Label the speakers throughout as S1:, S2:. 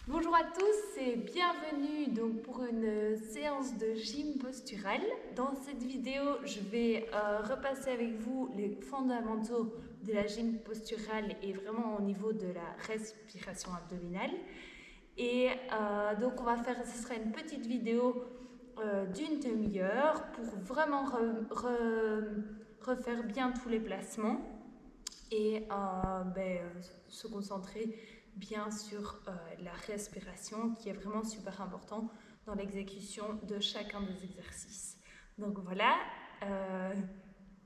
S1: Bonjour à tous et bienvenue donc pour une séance de gym postural. Dans cette vidéo, je vais repasser avec vous les fondamentaux de la gym posturale et vraiment au niveau de la respiration abdominale. Et donc ce sera une petite vidéo d'une demi-heure pour vraiment refaire bien tous les placements et se concentrer bien sur la respiration qui est vraiment super important dans l'exécution de chacun des exercices. Donc voilà,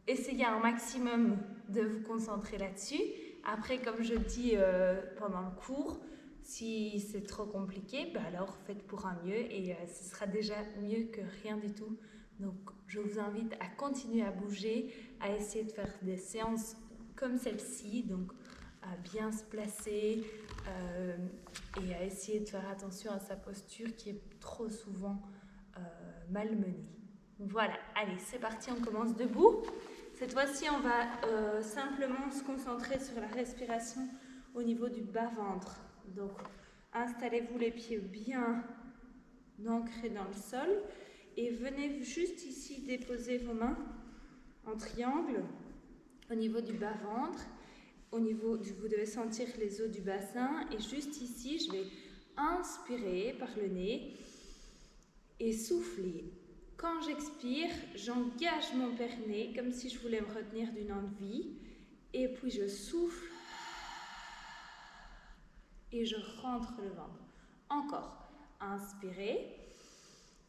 S1: essayez un maximum de vous concentrer là-dessus. Après, comme je dis pendant le cours, si c'est trop compliqué, alors faites pour un mieux et ce sera déjà mieux que rien du tout. Donc je vous invite à continuer à bouger, à essayer de faire des séances comme celle-ci, donc à bien se placer et à essayer de faire attention à sa posture qui est trop souvent malmenée. Voilà, allez, c'est parti, on commence debout. Cette fois-ci, on va simplement se concentrer sur la respiration au niveau du bas-ventre. Donc, installez-vous les pieds bien ancrés dans le sol et venez juste ici déposer vos mains en triangle au niveau du bas-ventre. Vous devez sentir les os du bassin et juste ici, je vais inspirer par le nez et souffler. Quand j'expire, j'engage mon périnée comme si je voulais me retenir d'une envie et puis je souffle et je rentre le ventre. Encore, inspirez,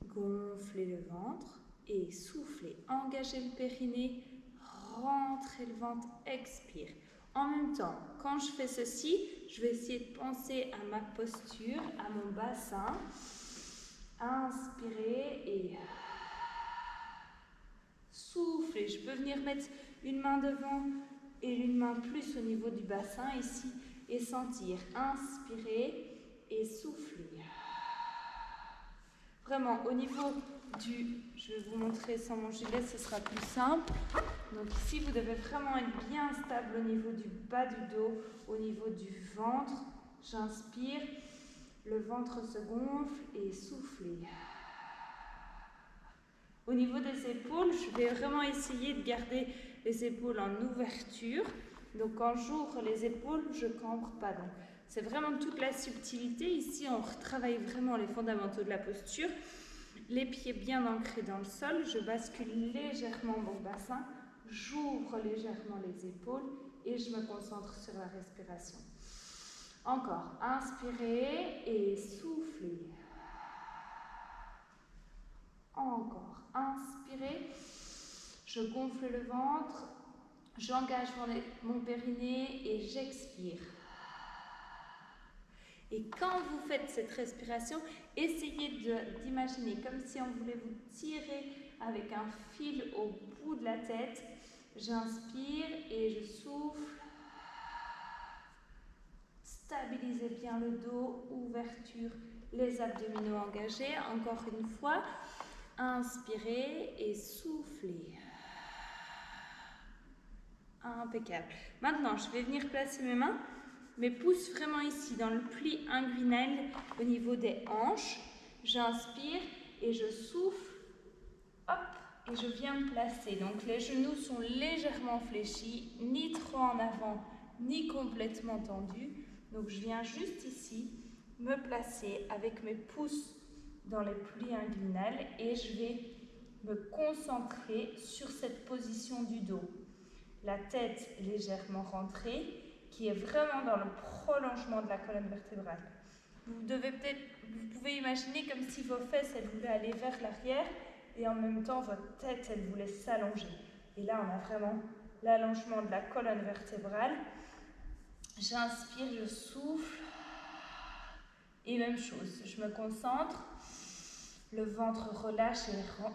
S1: gonflez le ventre et soufflez. Engagez le périnée, rentrez le ventre, expire. En même temps, quand je fais ceci, je vais essayer de penser à ma posture, à mon bassin. Inspirez et soufflez. Je peux venir mettre une main devant et une main plus au niveau du bassin ici et sentir. Inspirez et soufflez. Vraiment, au niveau je vais vous montrer sans mon gilet, ce sera plus simple. Donc ici, vous devez vraiment être bien stable au niveau du bas du dos, au niveau du ventre. J'inspire, le ventre se gonfle et soufflez. Au niveau des épaules, je vais vraiment essayer de garder les épaules en ouverture. Donc quand j'ouvre les épaules, je ne cambre pas. Donc c'est vraiment toute la subtilité. Ici, on retravaille vraiment les fondamentaux de la posture. Les pieds bien ancrés dans le sol, je bascule légèrement mon bassin, j'ouvre légèrement les épaules et je me concentre sur la respiration. Encore, inspirez et soufflez. Encore, inspirez, je gonfle le ventre, j'engage mon périnée et j'expire. Et quand vous faites cette respiration, essayez d'imaginer comme si on voulait vous tirer avec un fil au bout de la tête. J'inspire et je souffle. Stabilisez bien le dos, ouverture, les abdominaux engagés. Encore une fois, inspirez et soufflez. Impeccable. Maintenant, je vais venir placer mes pouces vraiment ici dans le pli inguinal au niveau des hanches. J'inspire et je souffle. Hop, et je viens me placer. Donc les genoux sont légèrement fléchis, ni trop en avant, ni complètement tendus. Donc je viens juste ici me placer avec mes pouces dans les plis inguinales et je vais me concentrer sur cette position du dos. La tête légèrement rentrée, qui est vraiment dans le prolongement de la colonne vertébrale. Vous pouvez imaginer comme si vos fesses, elles voulaient aller vers l'arrière et en même temps, votre tête, elle voulait s'allonger. Et là, on a vraiment l'allongement de la colonne vertébrale. J'inspire, je souffle. Et même chose, je me concentre. Le ventre relâche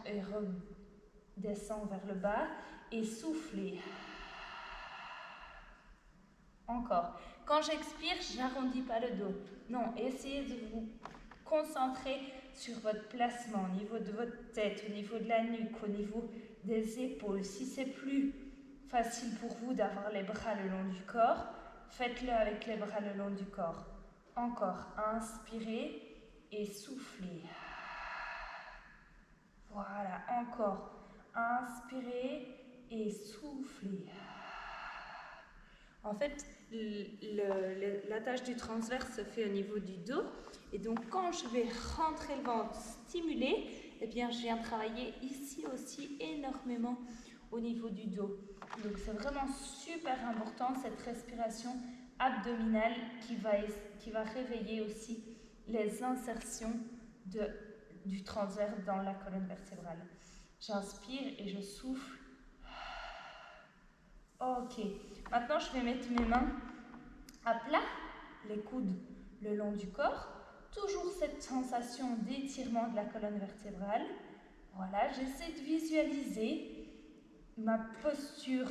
S1: et redescend vers le bas. Et soufflez. Encore. Quand j'expire, je n'arrondis pas le dos. Non, essayez de vous concentrer sur votre placement au niveau de votre tête, au niveau de la nuque, au niveau des épaules. Si c'est plus facile pour vous d'avoir les bras le long du corps, faites-le avec les bras le long du corps. Encore, inspirez et soufflez. Voilà, encore, inspirez et soufflez. En fait, la tâche du transverse se fait au niveau du dos. Et donc, quand je vais rentrer le ventre, stimuler, eh bien, je viens travailler ici aussi énormément au niveau du dos. Donc, c'est vraiment super important cette respiration abdominale qui va réveiller aussi les insertions du transverse dans la colonne vertébrale. J'inspire et je souffle. Ok. Maintenant, je vais mettre mes mains à plat, les coudes le long du corps. Toujours cette sensation d'étirement de la colonne vertébrale. Voilà, j'essaie de visualiser ma posture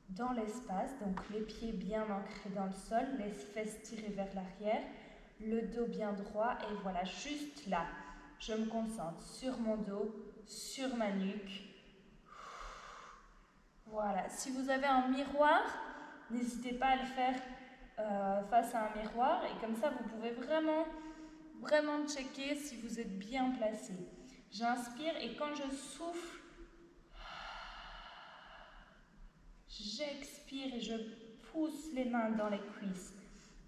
S1: dans l'espace, donc les pieds bien ancrés dans le sol, les fesses tirées vers l'arrière, le dos bien droit et voilà, juste là, je me concentre sur mon dos, sur ma nuque. Voilà, si vous avez un miroir, n'hésitez pas à le faire face à un miroir et comme ça vous pouvez vraiment checker si vous êtes bien placé. J'inspire et quand je souffle, j'expire et je pousse les mains dans les cuisses.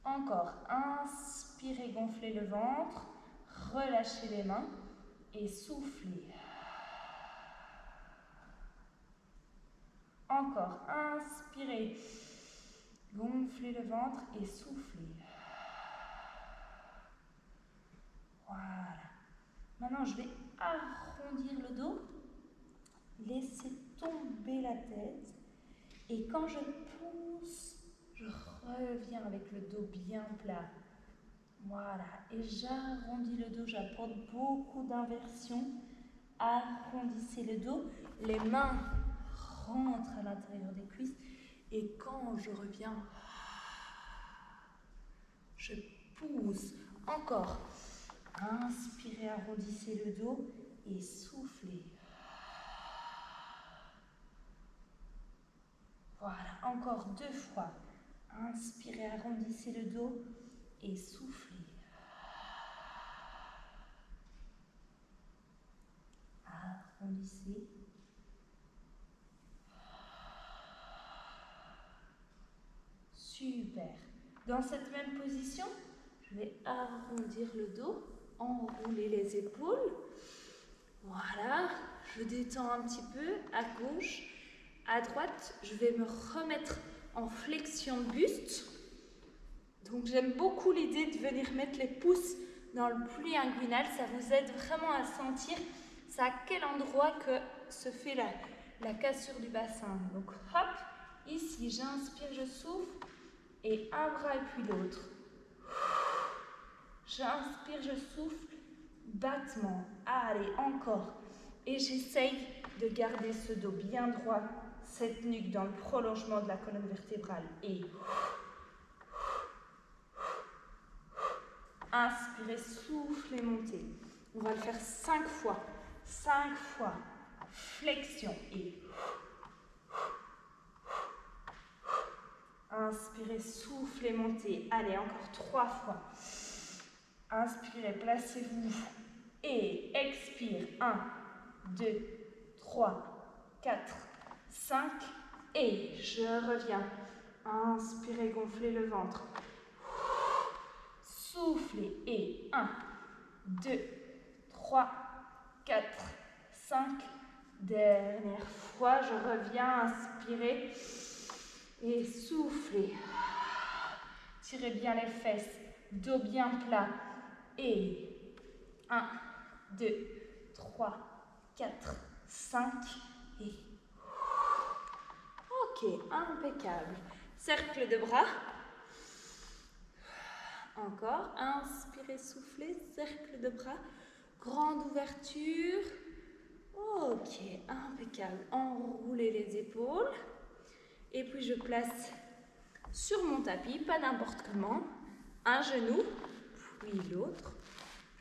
S1: Encore, inspirez, gonflez le ventre, relâchez les mains et soufflez. Encore, inspirez, gonflez le ventre et soufflez. Voilà. Maintenant, je vais arrondir le dos, laisser tomber la tête. Et quand je pousse, je reviens avec le dos bien plat. Voilà. Et j'arrondis le dos, j'apporte beaucoup d'inversion. Arrondissez le dos. Les mains rentrent à l'intérieur des cuisses. Et quand je reviens, je pousse. Encore. Inspirez, arrondissez le dos et soufflez. Voilà, encore 2 fois. Inspirez, arrondissez le dos et soufflez. Arrondissez. Super. Dans cette même position, je vais arrondir le dos, enrouler les épaules. Voilà, je détends un petit peu à gauche. À droite, je vais me remettre en flexion de buste. Donc j'aime beaucoup l'idée de venir mettre les pouces dans le pli inguinal. Ça vous aide vraiment à sentir c'est à quel endroit que se fait la cassure du bassin. Donc hop, ici j'inspire, je souffle et un bras et puis l'autre. J'inspire, je souffle, battement. Allez, encore. Et j'essaye de garder ce dos bien droit, cette nuque dans le prolongement de la colonne vertébrale. Et inspirez, soufflez, montez. On va le faire 5 fois. 5 fois. Flexion. Et inspirez, soufflez, montez. Allez, encore 3 fois. Inspirez, placez-vous. Et expire. 1, 2, 3, 4, 5. Et je reviens. Inspirez, gonflez le ventre. Soufflez. Et 1, 2, 3, 4, 5. Dernière fois, je reviens. Inspirez. Et soufflez. Tirez bien les fesses. Dos bien plat. Et 1, 2, 3, 4, 5. Et ok, impeccable. Cercle de bras. Encore. Inspirez, soufflez. Cercle de bras. Grande ouverture. Ok, impeccable. Enroulez les épaules. Et puis je place sur mon tapis, pas n'importe comment, un genou, puis l'autre.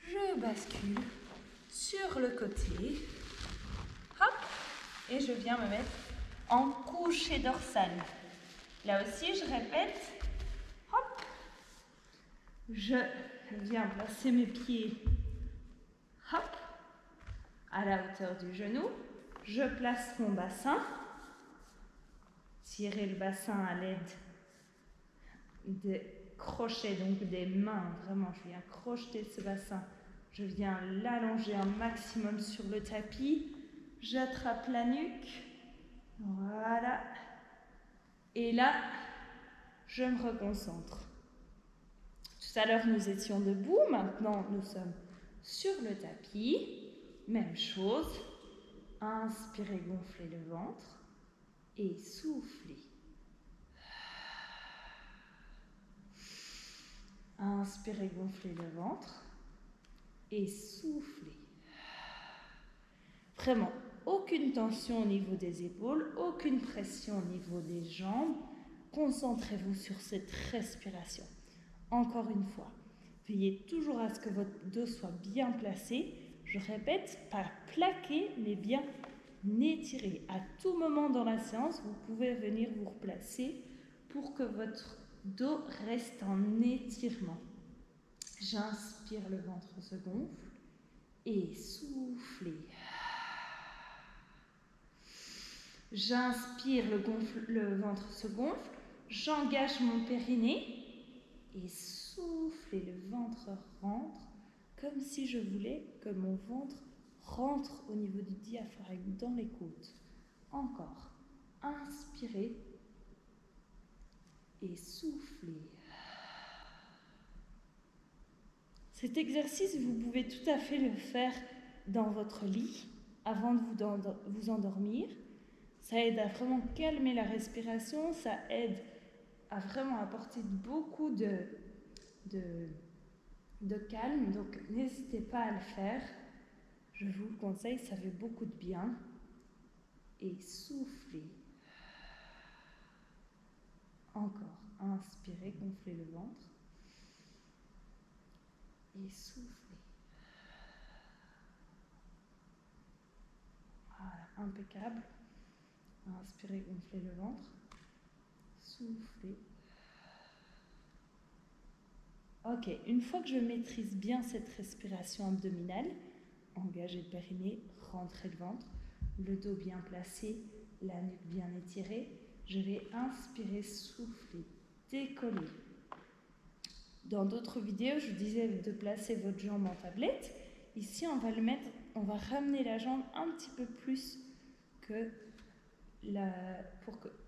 S1: Je bascule sur le côté. Hop. Et je viens me mettre en couché dorsal. Là aussi, je répète. Hop. Je viens placer mes pieds, hop, à la hauteur du genou. Je place mon bassin. Tirez le bassin à l'aide des crochets, donc des mains. Vraiment, je viens crocheter ce bassin. Je viens l'allonger un maximum sur le tapis. J'attrape la nuque. Voilà. Et là, je me reconcentre. Tout à l'heure, nous étions debout. Maintenant, nous sommes sur le tapis. Même chose. Inspirez, gonflez le ventre. Et soufflez. Inspirez, gonflez le ventre. Et soufflez. Vraiment, aucune tension au niveau des épaules, aucune pression au niveau des jambes. Concentrez-vous sur cette respiration. Encore une fois, veillez toujours à ce que votre dos soit bien placé. Je répète, pas plaqué, mais bien étiré. À tout moment dans la séance, vous pouvez venir vous replacer pour que votre dos reste en étirement. J'inspire, le ventre se gonfle et soufflez. J'inspire, le ventre se gonfle, j'engage mon périnée et souffle et le ventre rentre comme si je voulais que mon ventre rentre au niveau du diaphragme dans les côtes. Encore. Inspirez et soufflez. Cet exercice, vous pouvez tout à fait le faire dans votre lit avant de vous endormir. Ça aide à vraiment calmer la respiration, ça aide à vraiment apporter beaucoup de calme. Donc n'hésitez pas à le faire. Je vous le conseille, ça fait beaucoup de bien. Et soufflez. Encore. Inspirez, gonflez le ventre. Et soufflez. Voilà, impeccable. Inspirez, gonflez le ventre. Soufflez. Ok, une fois que je maîtrise bien cette respiration abdominale, engagez le périnée, rentrez le ventre, le dos bien placé, la nuque bien étirée, je vais inspirer, souffler, décoller. Dans d'autres vidéos, je disais de placer votre jambe en tablette. Ici, on va ramener la jambe un petit peu plus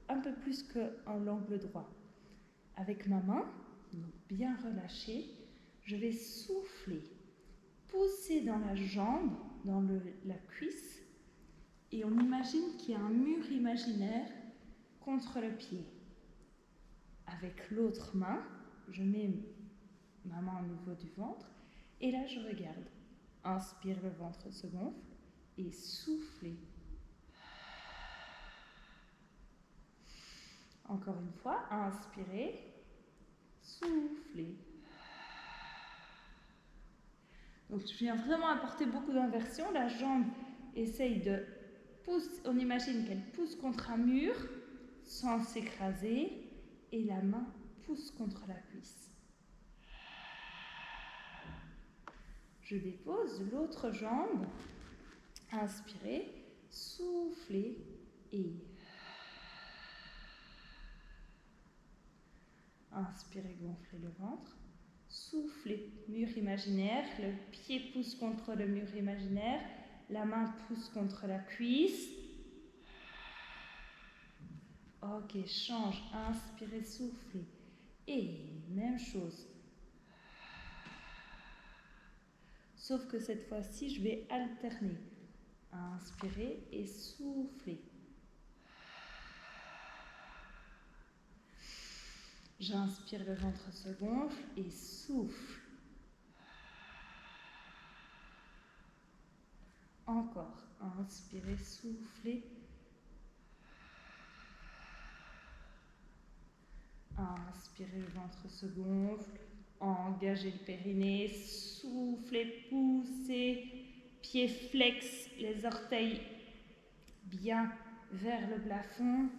S1: un peu plus qu'en l'angle droit. Avec ma main, donc bien relâchée, je vais souffler, pousser dans la jambe, dans la cuisse, et on imagine qu'il y a un mur imaginaire contre le pied. Avec l'autre main, je mets ma main au niveau du ventre, et là je regarde. Inspire, le ventre se gonfle, et soufflez. Encore une fois, inspirez, soufflez. Donc je viens vraiment apporter beaucoup d'inversion. La jambe essaye de pousser, on imagine qu'elle pousse contre un mur sans s'écraser, et la main pousse contre la cuisse. Je dépose l'autre jambe, inspirez, soufflez et inspirez, gonflez le ventre. Soufflez, mur imaginaire, le pied pousse contre le mur imaginaire, la main pousse contre la cuisse. Ok, change, inspirez, soufflez. Et même chose. Sauf que cette fois-ci, je vais alterner. Inspirez et soufflez. J'inspire, le ventre se gonfle et souffle. Encore. Inspirez, soufflez. Inspirez, le ventre se gonfle. Engagez le périnée. Soufflez, poussez. Pieds flex, les orteils bien vers le plafond.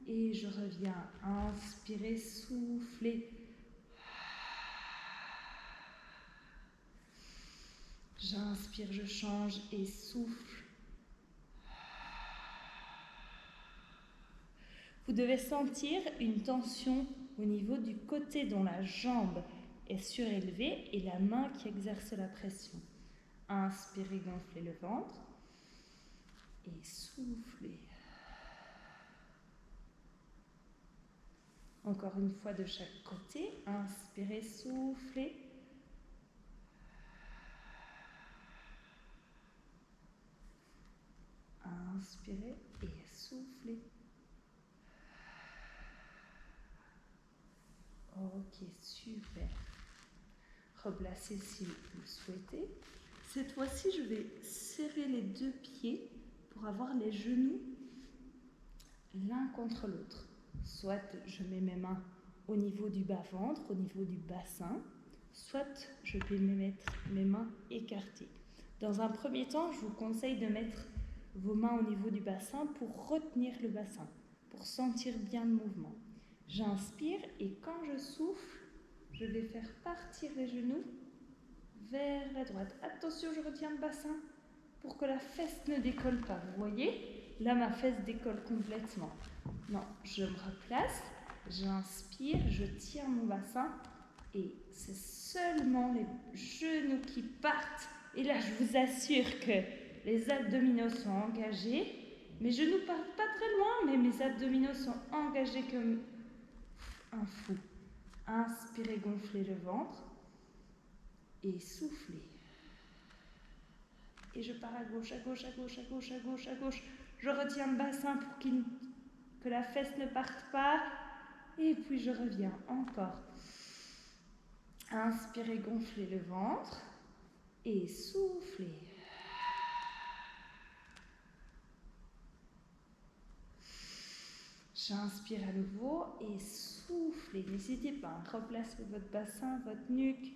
S1: Et je reviens. Inspirez, soufflez. J'inspire, je change et souffle. Vous devez sentir une tension au niveau du côté dont la jambe est surélevée et la main qui exerce la pression. Inspirez, gonflez le ventre et soufflez. Encore une fois de chaque côté. Inspirez, soufflez. Inspirez et soufflez. Ok, super. Replacez si vous le souhaitez. Cette fois-ci, je vais serrer les deux pieds pour avoir les genoux l'un contre l'autre. Soit je mets mes mains au niveau du bas-ventre, au niveau du bassin, soit je vais mettre mes mains écartées. Dans un premier temps, je vous conseille de mettre vos mains au niveau du bassin pour retenir le bassin, pour sentir bien le mouvement. J'inspire et quand je souffle, je vais faire partir les genoux vers la droite. Attention, je retiens le bassin pour que la fesse ne décolle pas. Vous voyez? Là, ma fesse décolle complètement. Non, je me replace, j'inspire, je tiens mon bassin et c'est seulement les genoux qui partent. Et là, je vous assure que les abdominaux sont engagés. Mes genoux partent pas très loin, mais mes abdominaux sont engagés comme un fou. Inspirez, gonflez le ventre et soufflez. Et je pars à gauche, à gauche, à gauche, à gauche, à gauche, à gauche. Je retiens le bassin pour que la fesse ne parte pas. Et puis je reviens encore. Inspirez, gonflez le ventre et soufflez. J'inspire à nouveau et soufflez. N'hésitez pas à replacer votre bassin, votre nuque.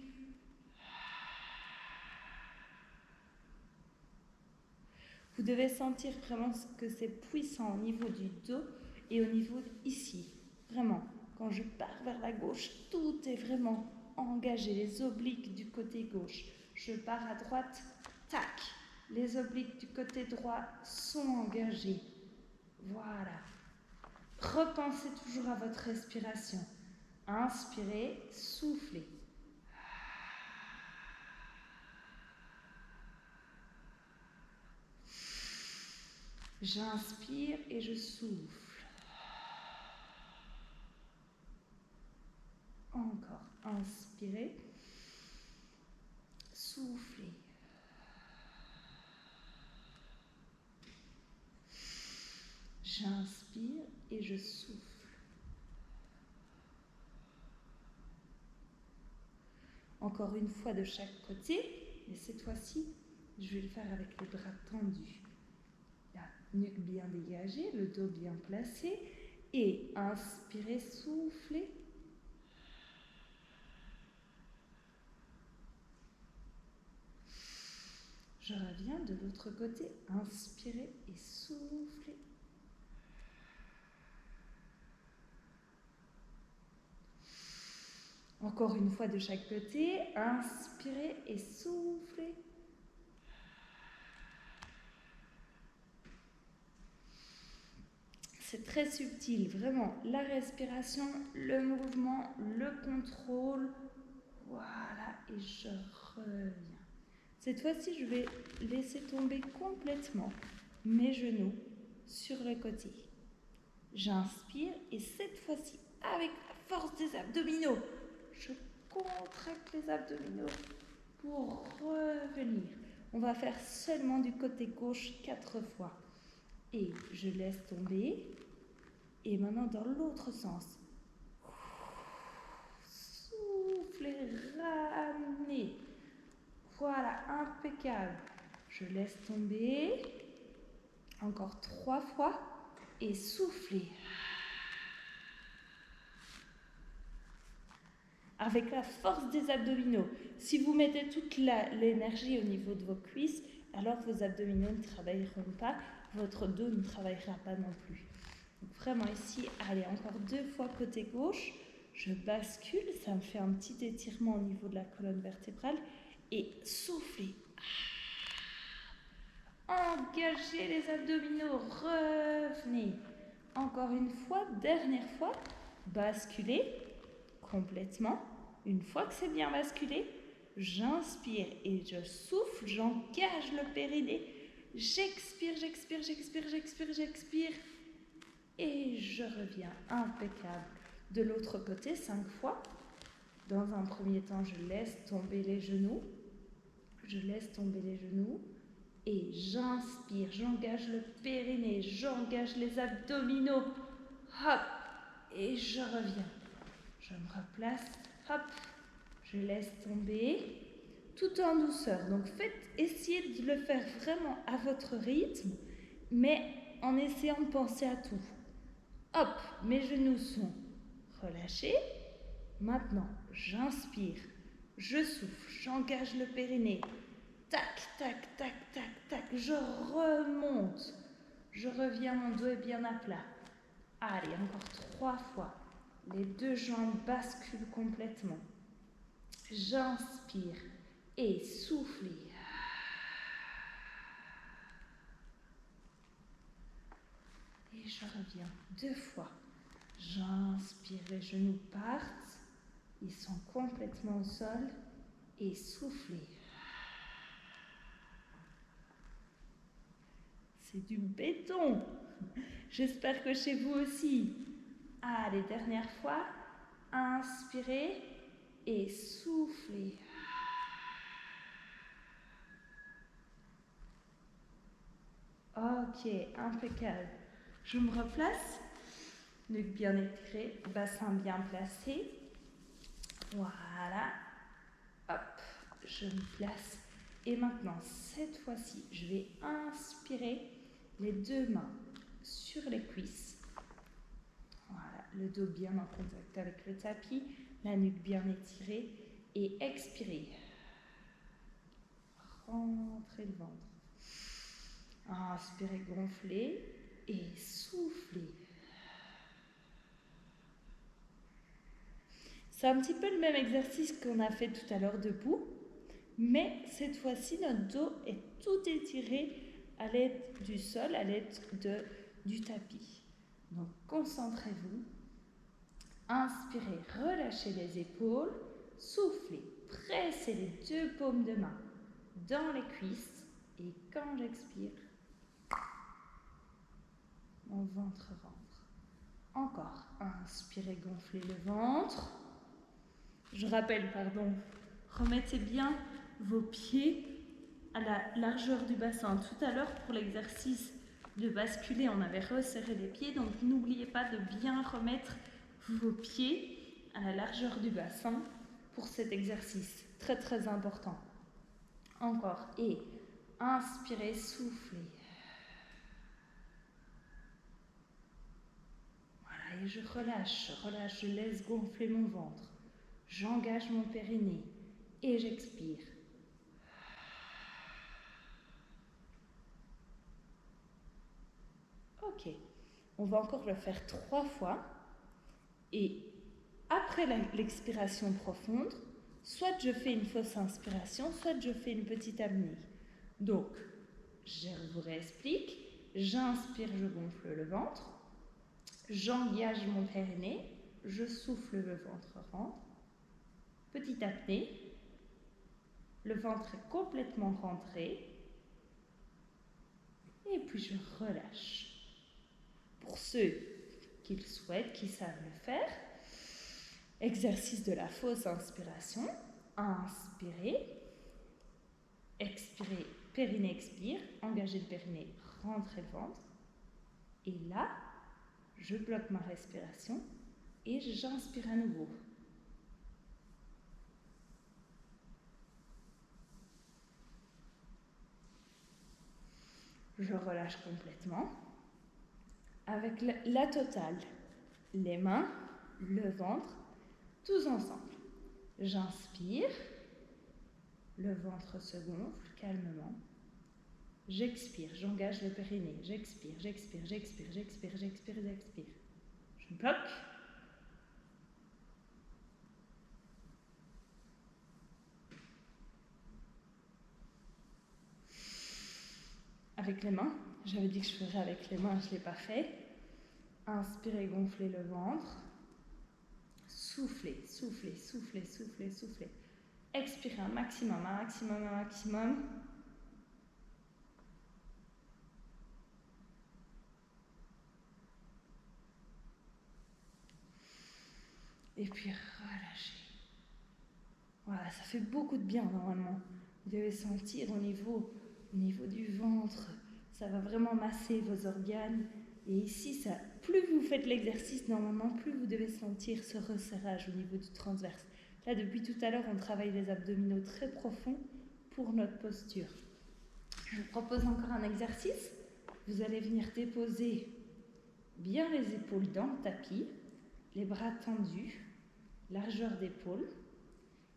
S1: Vous devez sentir vraiment que c'est puissant au niveau du dos et au niveau ici. Vraiment, quand je pars vers la gauche, tout est vraiment engagé. Les obliques du côté gauche. Je pars à droite, tac. Les obliques du côté droit sont engagés. Voilà. Repensez toujours à votre respiration. Inspirez, soufflez. J'inspire et je souffle. Encore. Inspirez. Soufflez. J'inspire et je souffle. Encore une fois de chaque côté, mais cette fois-ci, je vais le faire avec les bras tendus. La nuque bien dégagée, le dos bien placé. Et inspirez, soufflez. Je reviens de l'autre côté. Inspirez et soufflez. Encore une fois de chaque côté. Inspirez et soufflez. C'est très subtil, vraiment. La respiration, le mouvement, le contrôle. Voilà, et je reviens. Cette fois-ci, je vais laisser tomber complètement mes genoux sur le côté. J'inspire et cette fois-ci, avec la force des abdominaux, je contracte les abdominaux pour revenir. On va faire seulement du côté gauche 4 fois. Et je laisse tomber. Et maintenant dans l'autre sens. Soufflez, ramenez. Voilà, impeccable. Je laisse tomber. Encore 3 fois. Et soufflez. Avec la force des abdominaux. Si vous mettez toute l'énergie au niveau de vos cuisses, alors vos abdominaux ne travailleront pas. Votre dos ne travaillera pas non plus. Donc vraiment ici, allez, encore 2 fois côté gauche. Je bascule, ça me fait un petit étirement au niveau de la colonne vertébrale. Et soufflez, Engagez les abdominaux, revenez. Encore une fois, dernière fois, basculez complètement. Une fois que c'est bien basculé, j'inspire et je souffle, j'engage le périnée. J'expire, j'expire, j'expire, j'expire, j'expire. Et je reviens, impeccable. De l'autre côté, 5 fois. Dans un premier temps, je laisse tomber les genoux. Je laisse tomber les genoux. Et j'inspire, j'engage le périnée, j'engage les abdominaux. Hop, et je reviens. Je me replace, hop, je laisse tomber, tout en douceur. Donc essayez de le faire vraiment à votre rythme, mais en essayant de penser à tout. Hop, mes genoux sont relâchés. Maintenant, j'inspire, je souffle, j'engage le périnée. Tac, tac, tac, tac, tac, je remonte. Je reviens, mon dos est bien à plat. Allez, encore 3 fois. Les 2 jambes basculent complètement. J'inspire et soufflez. Et je reviens 2 fois. J'inspire, les genoux partent. Ils sont complètement au sol. Et soufflez. C'est du béton. J'espère que chez vous aussi. Allez, dernière fois. Inspirez et soufflez. Ok, impeccable. Je me replace. Nuque bien étirée, bassin bien placé. Voilà. Hop, je me place. Et maintenant, cette fois-ci, je vais inspirer les 2 mains sur les cuisses. Voilà, le dos bien en contact avec le tapis, la nuque bien étirée. Et expirez. Rentrez le ventre. Inspirez, gonflez et soufflez. C'est un petit peu le même exercice qu'on a fait tout à l'heure debout, mais cette fois-ci, notre dos est tout étiré à l'aide du sol, à l'aide du tapis. Donc, concentrez-vous. Inspirez, relâchez les épaules. Soufflez, pressez les 2 paumes de main dans les cuisses. Et quand j'expire, mon ventre rentre. Encore, inspirez, gonflez le ventre. Je rappelle, remettez bien vos pieds à la largeur du bassin. Tout à l'heure, pour l'exercice de basculer, on avait resserré les pieds. Donc, n'oubliez pas de bien remettre vos pieds à la largeur du bassin pour cet exercice. Très, très important. Encore. Et inspirez, soufflez. Voilà, et je relâche, je laisse gonfler mon ventre. J'engage mon périnée et j'expire. Ok, on va encore le faire 3 fois. Et après l'expiration profonde, soit je fais une fausse inspiration, soit je fais une petite apnée. Donc, je vous réexplique. J'inspire, je gonfle le ventre. J'engage mon périnée. Je souffle, le ventre rentre. Petite apnée. Le ventre est complètement rentré. Et puis je relâche. Pour ceux qui le souhaitent, qui savent le faire, exercice de la fausse inspiration. Inspirez. Expirez, périnée expire. Engagez le périnée, rentrez le ventre. Et là, je bloque ma respiration et j'inspire à nouveau. Je relâche complètement. Avec la totale, les mains, le ventre, tous ensemble. J'inspire, le ventre se gonfle calmement. J'expire, j'engage le périnée. J'expire, j'expire, j'expire, j'expire, j'expire, j'expire. Je bloque. avec les mains. J'avais dit que je ferais avec les mains, je ne l'ai pas fait. Inspirez, gonflez le ventre. Soufflez, soufflez, soufflez, soufflez, soufflez. Expirez un maximum, un maximum, un maximum. Et puis relâchez. Voilà, ça fait beaucoup de bien normalement. Vous devez sentir au niveau du ventre, ça va vraiment masser vos organes. Et ici, ça, plus vous faites l'exercice normalement, plus vous devez sentir ce resserrage au niveau du transverse. Là, depuis tout à l'heure, on travaille les abdominaux très profonds pour notre posture. Je vous propose encore un exercice. Vous allez venir déposer bien les épaules dans le tapis, les bras tendus, largeur d'épaule.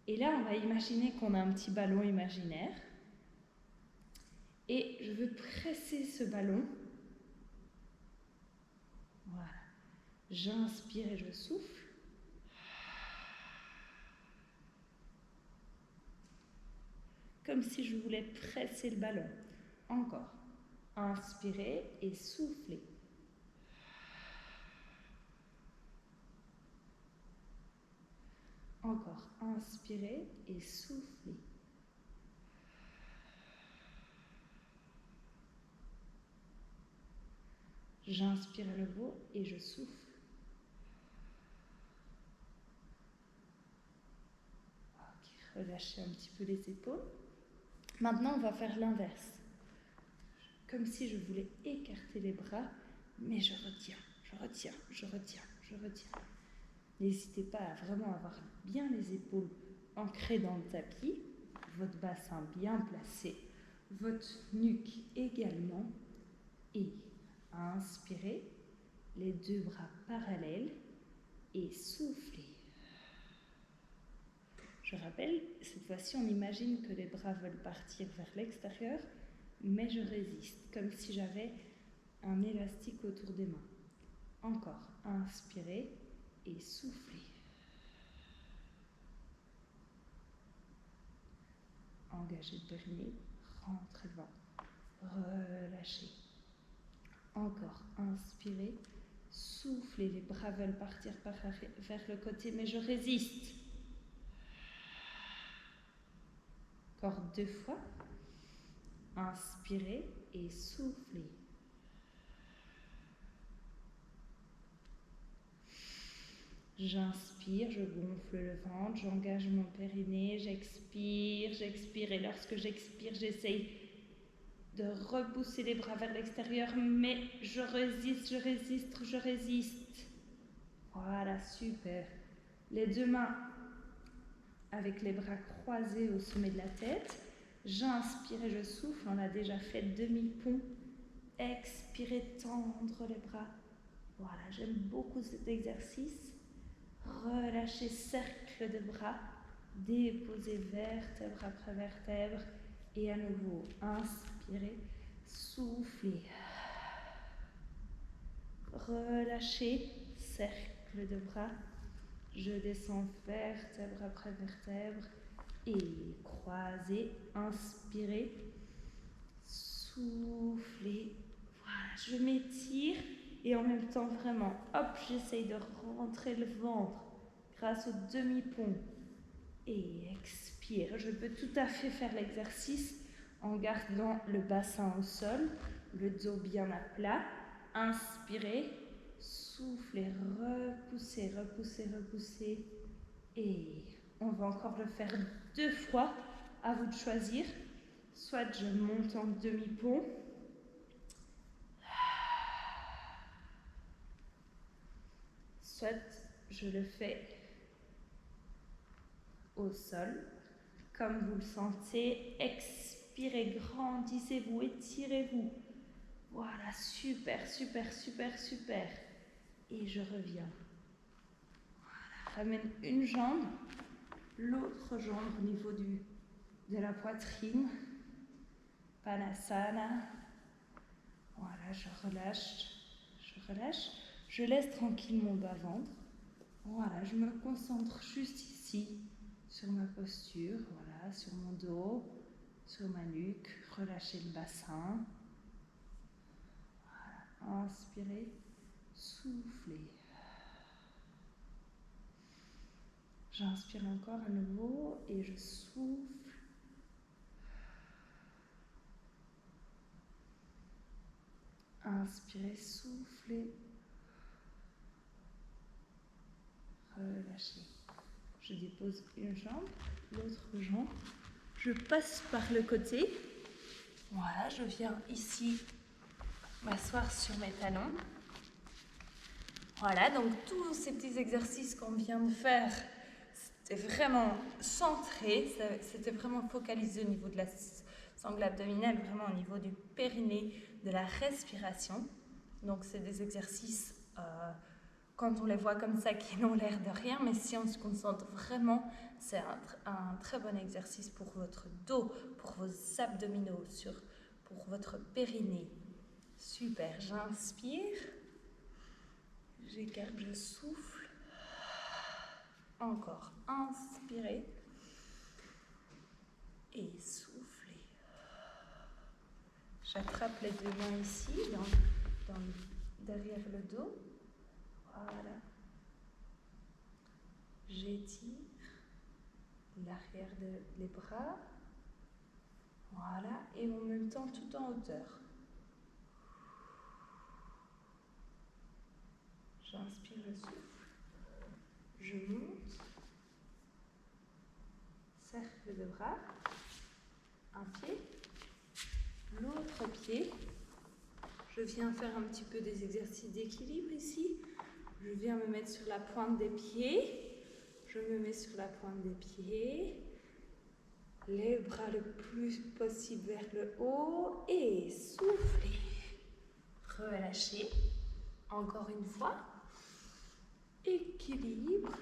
S1: Et là, on va imaginer qu'on a un petit ballon imaginaire. Et je veux presser ce ballon. Voilà. J'inspire et je souffle. Comme si je voulais presser le ballon. Encore. Inspirez et soufflez. Encore. Inspirez et soufflez. J'inspire à nouveau et je souffle. Ok, relâchez un petit peu les épaules. Maintenant, on va faire l'inverse. Comme si je voulais écarter les bras, mais je retiens, je retiens, je retiens, je retiens. N'hésitez pas à vraiment avoir bien les épaules ancrées dans le tapis, votre bassin bien placé, votre nuque également. Et inspirez, les deux bras parallèles et soufflez. Je rappelle, cette fois-ci, on imagine que les bras veulent partir vers l'extérieur, mais je résiste, comme si j'avais un élastique autour des mains. Encore, inspirez et soufflez. Engagez le périnée, rentrez le ventre, relâchez. Encore, inspirez, soufflez, les bras veulent partir vers le côté, mais je résiste. Encore 2 fois. Inspirez et soufflez. J'inspire, je gonfle le ventre, j'engage mon périnée, j'expire, j'expire. Et lorsque j'expire, j'essaye de repousser les bras vers l'extérieur, mais je résiste, je résiste, je résiste. Voilà, super. Les deux mains avec les bras croisés au sommet de la tête. J'inspire et je souffle, on a déjà fait demi-pont. Expirez, tendre les bras. Voilà, j'aime beaucoup cet exercice. Relâchez, cercle de bras. Déposez vertèbre après vertèbre. Et à nouveau, inspirez, soufflez. Relâchez, cercle de bras. Je descends vertèbre après vertèbre. Et croisez, inspirez, soufflez. Voilà, je m'étire et en même temps vraiment, hop, j'essaye de rentrer le ventre grâce au demi-pont. Et expire. Je peux tout à fait faire l'exercice en gardant le bassin au sol, le dos bien à plat. Inspirez, soufflez, repoussez, repoussez, repoussez. Et on va encore le faire 2 fois. À vous de choisir. Soit je monte en demi-pont. Soit je le fais au sol. Comme vous le sentez, expirez, grandissez-vous, étirez-vous. Voilà, super, super, super, super. Et je reviens. Voilà, ramène une jambe, l'autre jambe au niveau de la poitrine. Panasana. Voilà, je relâche, je relâche. Je laisse tranquille mon bas-ventre. Voilà, je me concentre juste ici, sur ma posture, voilà, sur mon dos, sur ma nuque. Relâchez le bassin. Inspirez, soufflez. J'inspire encore à nouveau et je souffle. Inspirez, soufflez. Relâchez. Je dépose une jambe, l'autre jambe. Je passe par le côté. Voilà, je viens ici m'asseoir sur mes talons. Voilà, donc tous ces petits exercices qu'on vient de faire, c'était vraiment centré, c'était vraiment focalisé au niveau de la sangle abdominale, vraiment au niveau du périnée, de la respiration. Donc c'est des exercices, quand on les voit comme ça, qui n'ont l'air de rien, mais si on se concentre vraiment, c'est un très bon exercice pour votre dos, pour vos abdominaux, pour votre périnée. Super, j'inspire, j'écarte, je souffle. Encore, inspirez et soufflez. J'attrape les deux mains ici, derrière le dos. Voilà. J'étire l'arrière des bras. Voilà. Et en même temps, tout en hauteur. J'inspire, je souffle. Je monte. Cercle de bras. Un pied. L'autre pied. Je viens faire un petit peu des exercices d'équilibre ici. Je viens me mettre sur la pointe des pieds. Je me mets sur la pointe des pieds. Les bras le plus possible vers le haut. Et soufflez. Relâchez. Encore une fois. Équilibre.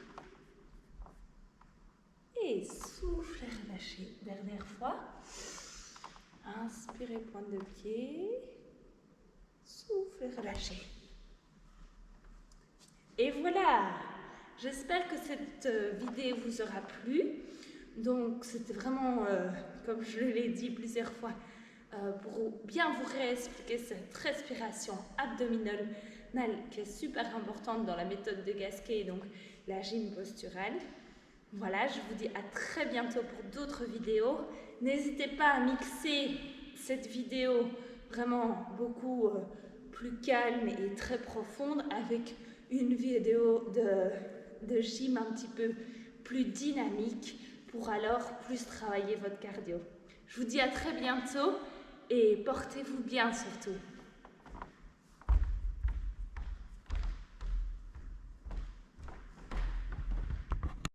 S1: Et soufflez, relâchez. Dernière fois. Inspirez, pointe de pied. Soufflez, relâchez. Et voilà. J'espère que cette vidéo vous aura plu. Donc, c'était vraiment, comme je l'ai dit plusieurs fois, pour bien vous réexpliquer cette respiration abdominale qui est super importante dans la méthode de Gasquet, donc la gym posturale. Voilà, je vous dis à très bientôt pour d'autres vidéos. N'hésitez pas à mixer cette vidéo vraiment beaucoup plus calme et très profonde avec une vidéo de gym un petit peu plus dynamique pour alors plus travailler votre cardio. Je vous dis à très bientôt et portez-vous bien surtout.